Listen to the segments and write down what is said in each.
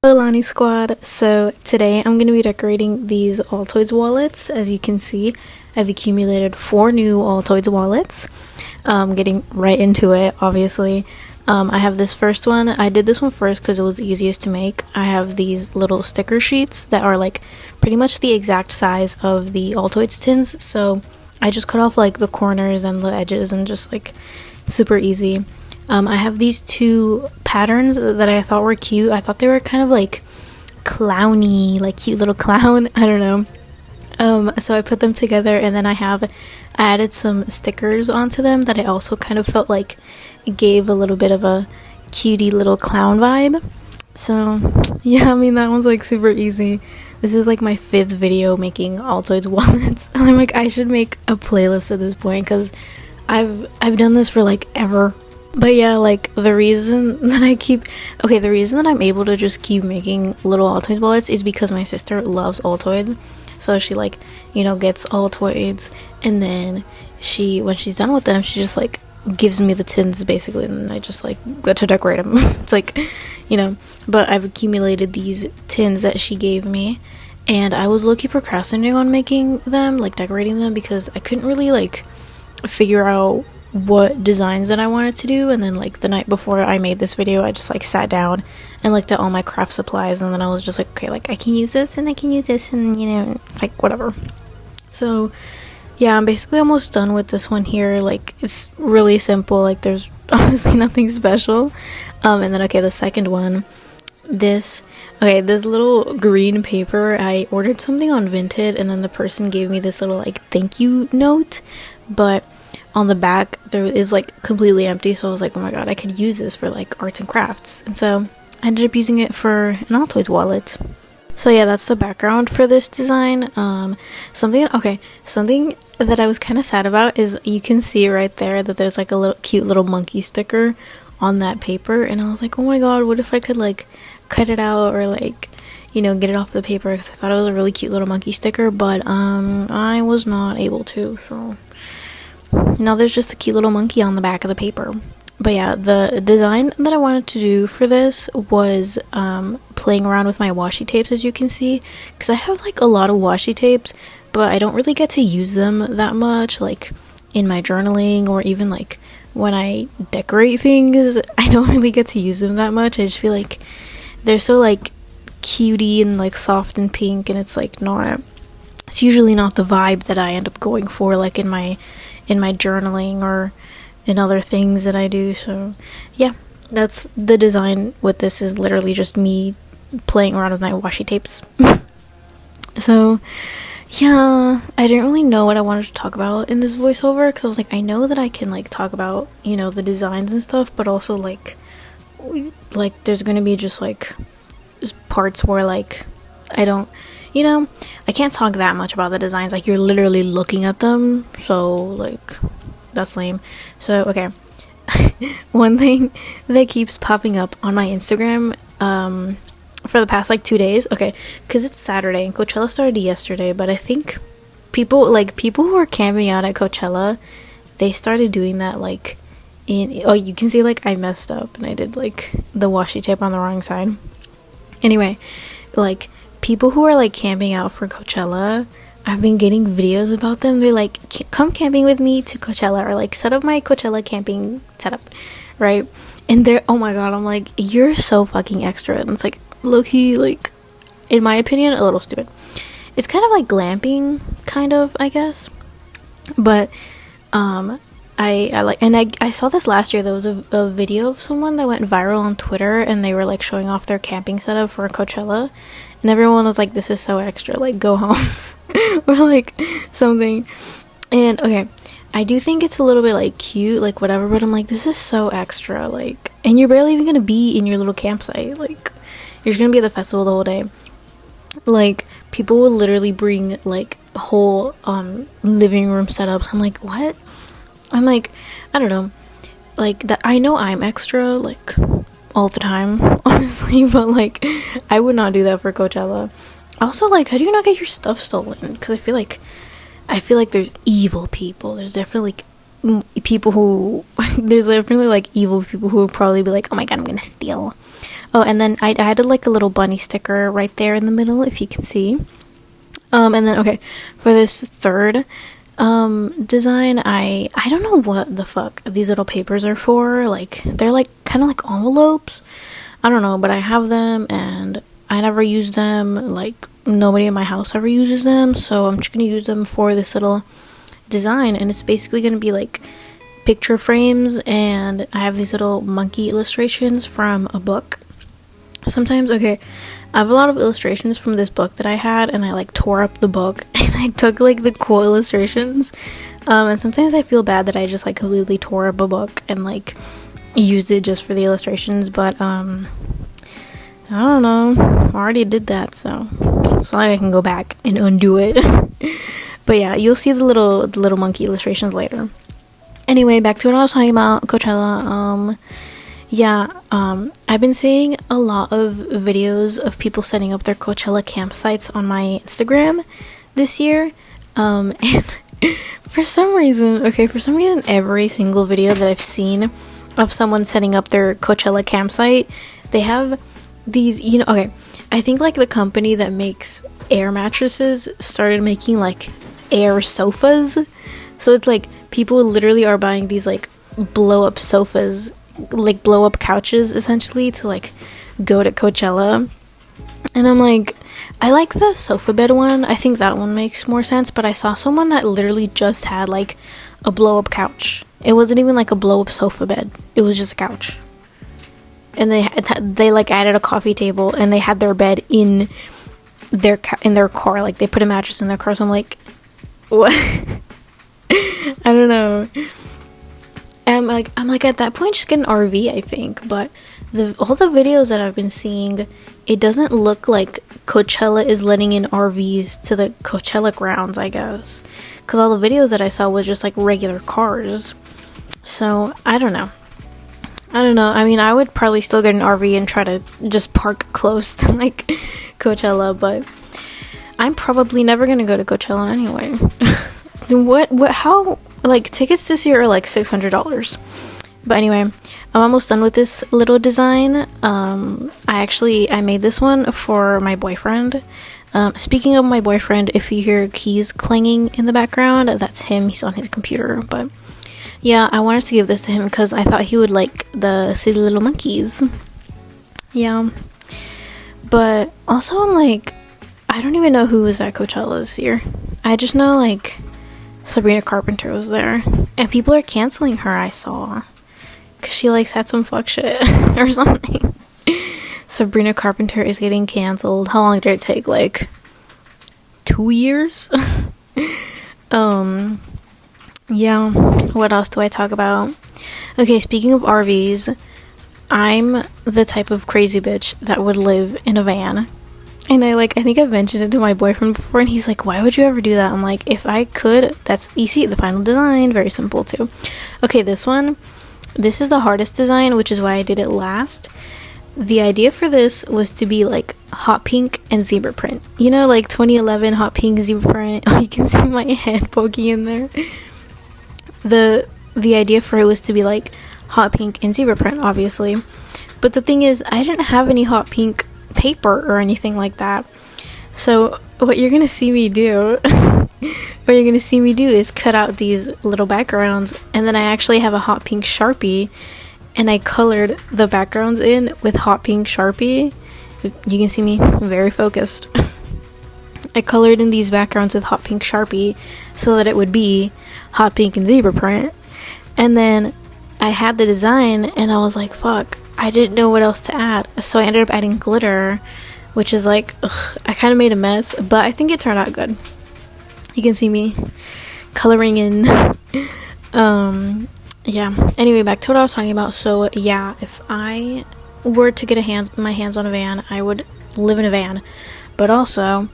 Hello Lani Squad. So today I'm going to be decorating these altoids wallets. As you can see, I've accumulated 4 new altoids wallets. Getting right into it, obviously. I have this first one. I did this one first because it was the easiest to make. I have these little sticker sheets that are like pretty much the exact size of the altoids tins. So I just cut off like the corners and the edges and just like super easy. I have these 2 patterns that I thought were cute. I thought they were kind of like clowny, like cute little clown. I don't know. So I put them together, and then I added some stickers onto them that I also kind of felt like gave a little bit of a cutie little clown vibe. So yeah, I mean that one's like super easy. This is like my 5th video making altoids wallets, and I'm like I should make a playlist at this point because I've done this for like ever. But yeah, like the reason that I'm able to just keep making little altoids wallets is because my sister loves altoids. So she like, gets altoids, and then when she's done with them, she just like gives me the tins basically, and I just like get to decorate them. It's like, but I've accumulated these tins that she gave me, and I was low-key procrastinating on making them, like decorating them, because I couldn't really like figure out what designs that I wanted to do. And then like the night before I made this video, I just like sat down and looked at all my craft supplies, and then I was just like, okay, like I can use this and I can use this, and like whatever. So yeah, I'm basically almost done with this one here. Like it's really simple, like there's honestly nothing special. And then the second one, this little green paper, I ordered something on Vinted, and then the person gave me this little like thank you note, but on the back there is like completely empty. So I was like, oh my god, I could use this for like arts and crafts, and so I ended up using it for an altoids wallet. So yeah, that's the background for this design. Something that I was kind of sad about is you can see right there that there's like a little cute little monkey sticker on that paper, and I was like, oh my god, what if I could like cut it out or like get it off the paper, because I thought it was a really cute little monkey sticker, but I was not able to. So now there's just a cute little monkey on the back of the paper. But yeah, the design that I wanted to do for this was playing around with my washi tapes, as you can see, because I have like a lot of washi tapes, but I don't really get to use them that much, like in my journaling or even like when I decorate things. I don't really get to use them that much. I just feel like they're so like cutie and like soft and pink, and it's usually not the vibe that I end up going for, like in my journaling or in other things that I do. So yeah, that's the design with this, is literally just me playing around with my washi tapes. So yeah, I didn't really know what I wanted to talk about in this voiceover, because I was like, I know that I can like talk about the designs and stuff, but also like there's gonna be just parts where like I don't I can't talk that much about the designs, like you're literally looking at them, so like that's lame. So okay, one thing that keeps popping up on my Instagram for the past like 2 days, okay, because it's Saturday and Coachella started yesterday, but I think people who are camping out at Coachella, they started doing that like you can see like I messed up and I did like the washi tape on the wrong side. Anyway, like people who are like camping out for Coachella, I've been getting videos about them. They're like, come camping with me to Coachella, or like set up my Coachella camping setup, right? And they're, oh my god, I'm like, you're so fucking extra. And it's like low-key, like in my opinion, a little stupid. It's kind of like glamping, kind of, I guess. But I saw this last year. There was a video of someone that went viral on Twitter, and they were like showing off their camping setup for Coachella, and everyone was like, this is so extra, like go home or like something. And okay, I do think it's a little bit like cute, like whatever, but I'm like, this is so extra, like, and you're barely even gonna be in your little campsite, like you're just gonna be at the festival the whole day. Like people will literally bring like whole living room setups. I'm like, what? I'm like, I don't know, like that. I know I'm extra like all the time, honestly, but like I would not do that for Coachella. Also, like, how do you not get your stuff stolen? Because I feel like there's evil people. There's definitely people who there's definitely like evil people who would probably be like, oh my god, I'm gonna steal Oh, and then I added like a little bunny sticker right there in the middle, if you can see. And then, okay, for this third design, I don't know what the fuck these little papers are for. Like, they're like kind of like envelopes. I don't know, but I have them and I never use them. Like, nobody in my house ever uses them, so I'm just gonna use them for this little design. And it's basically gonna be like picture frames, and I have these little monkey illustrations from a book. Sometimes, okay, I have a lot of illustrations from this book that I had, and I like tore up the book and I took like the cool illustrations. And sometimes I feel bad that I just like completely tore up a book and like used it just for the illustrations, but I don't know, I already did that, so it's not like I can go back and undo it. But yeah, you'll see the little monkey illustrations later. Anyway, back to what I was talking about, Coachella. I've been seeing a lot of videos of people setting up their Coachella campsites on my Instagram this year. And for some reason, every single video that I've seen of someone setting up their Coachella campsite, they have these, okay, I think like the company that makes air mattresses started making like air sofas. So it's like people literally are buying these like blow up sofas, like blow up couches essentially, to like go to Coachella. And I'm like, I like the sofa bed one. I think that one makes more sense, but I saw someone that literally just had like a blow up couch. It wasn't even like a blow up sofa bed. It was just a couch. And they like added a coffee table, and they had their bed in their car. Like they put a mattress in their car. So I'm like, what? I don't know. I'm like at that point just get an RV, I think. But all the videos that I've been seeing, it doesn't look like Coachella is letting in RVs to the Coachella grounds, I guess, because all the videos that I saw was just like regular cars. So I don't know. I mean, I would probably still get an RV and try to just park close to like Coachella, but I'm probably never gonna go to Coachella anyway. How, like, tickets this year are like $600. But anyway, I'm almost done with this little design. I made this one for my boyfriend. Speaking of my boyfriend, if you hear keys clanging in the background, that's him. He's on his computer. But yeah, I wanted to give this to him because I thought he would like the Silly Little Monkeys. Yeah. But also, I'm like, I don't even know who was at Coachella this year. I just know, like, Sabrina Carpenter was there. And people are canceling her, I saw. Because she, like, said some fuck shit or something. Sabrina Carpenter is getting canceled. How long did it take? Like, 2 years? Yeah. What else do I talk about? Okay, speaking of RVs, I'm the type of crazy bitch that would live in a van. And I think I've mentioned it to my boyfriend before, and he's like, why would you ever do that? I'm like, if I could, that's easy. The final design, very simple too. Okay, this is the hardest design, which is why I did it last. The idea for this was to be like hot pink and zebra print. You know, like 2011 hot pink zebra print. Oh, you can see my head poking in there. The idea for it was to be like hot pink and zebra print, obviously. But the thing is, I didn't have any hot pink paper or anything like that. So what you're gonna see me do is cut out these little backgrounds, and then I actually have a hot pink Sharpie, and I colored the backgrounds in with hot pink Sharpie. You can see me very focused. I colored in these backgrounds with hot pink Sharpie so that it would be hot pink and zebra print. And then I had the design, and I was like, fuck, I didn't know what else to add. So I ended up adding glitter, which is like, I kind of made a mess, but I think it turned out good. You can see me coloring in. Yeah. Anyway, back to what I was talking about. So yeah, if I were to get my hands on a van, I would live in a van. But also,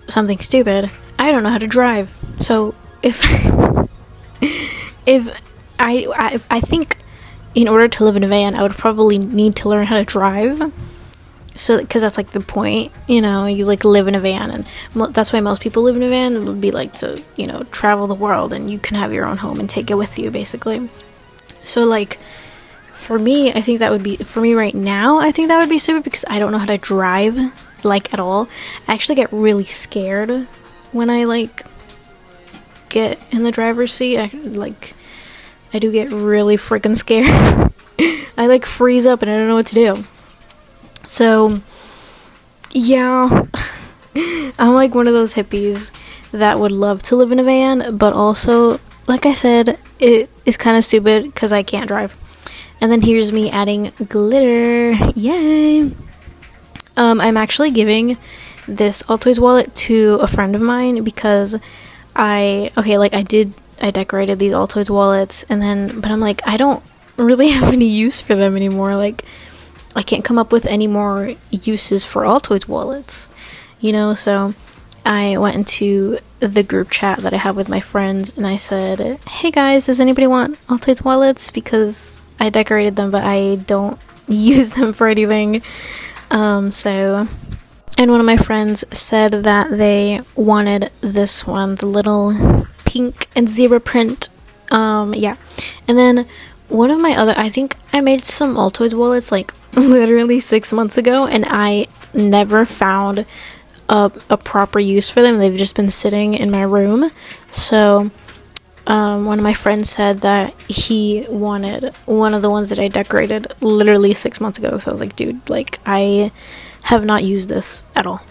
something stupid, I don't know how to drive. So if I think in order to live in a van, I would probably need to learn how to drive. So, because that's like the point, you know, you like live in a van, and that's why most people live in a van. It would be like to, you know, travel the world, and you can have your own home and take it with you, basically. So like for me, I think that would be, for me right now, I think that would be super because I don't know how to drive, like, at all. I actually get really scared when I, like, get in the driver's seat. I do get really freaking scared. I, like, freeze up and I don't know what to do. So, yeah. I'm, like, one of those hippies that would love to live in a van, but also, like I said, it is kind of stupid because I can't drive. And then here's me adding glitter. Yay! I'm actually giving this Altoids wallet to a friend of mine because I decorated these Altoids wallets, but I'm like, I don't really have any use for them anymore. Like, I can't come up with any more uses for Altoids wallets, you know? So I went into the group chat that I have with my friends and I said, hey guys, does anybody want Altoids wallets? Because I decorated them, but I don't use them for anything. And one of my friends said that they wanted this one, the little pink and zebra print. Yeah. And then one of my other, I think I made some Altoids wallets like literally 6 months ago, and I never found a proper use for them. They've just been sitting in my room. So one of my friends said that he wanted one of the ones that I decorated literally 6 months ago. So I was like, dude, like, I have not used this at all.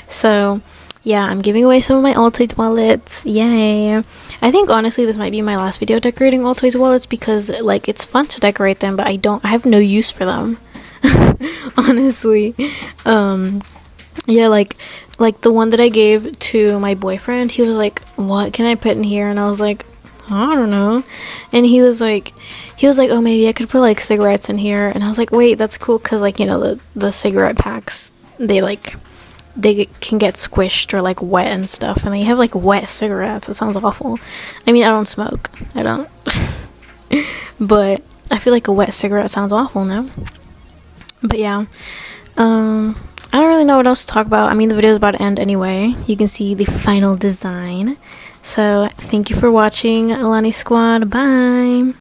So yeah, I'm giving away some of my Altoids wallets. Yay. I think honestly this might be my last video decorating Altoids wallets because, like, it's fun to decorate them, but I have no use for them. Honestly. Yeah, like the one that I gave to my boyfriend, he was like, what can I put in here? And I was like, I don't know. And he was like, oh, maybe I could put like cigarettes in here. And I was like, wait, that's cool, because, like, you know, the cigarette packs, they can get squished or like wet and stuff, and they have like wet cigarettes. That sounds awful. I mean, I don't smoke, I don't. But I feel like a wet cigarette sounds awful, no? But yeah, I don't really know what else to talk about. I mean, the video is about to end anyway. You can see the final design. So thank you for watching, Alani Squad. Bye.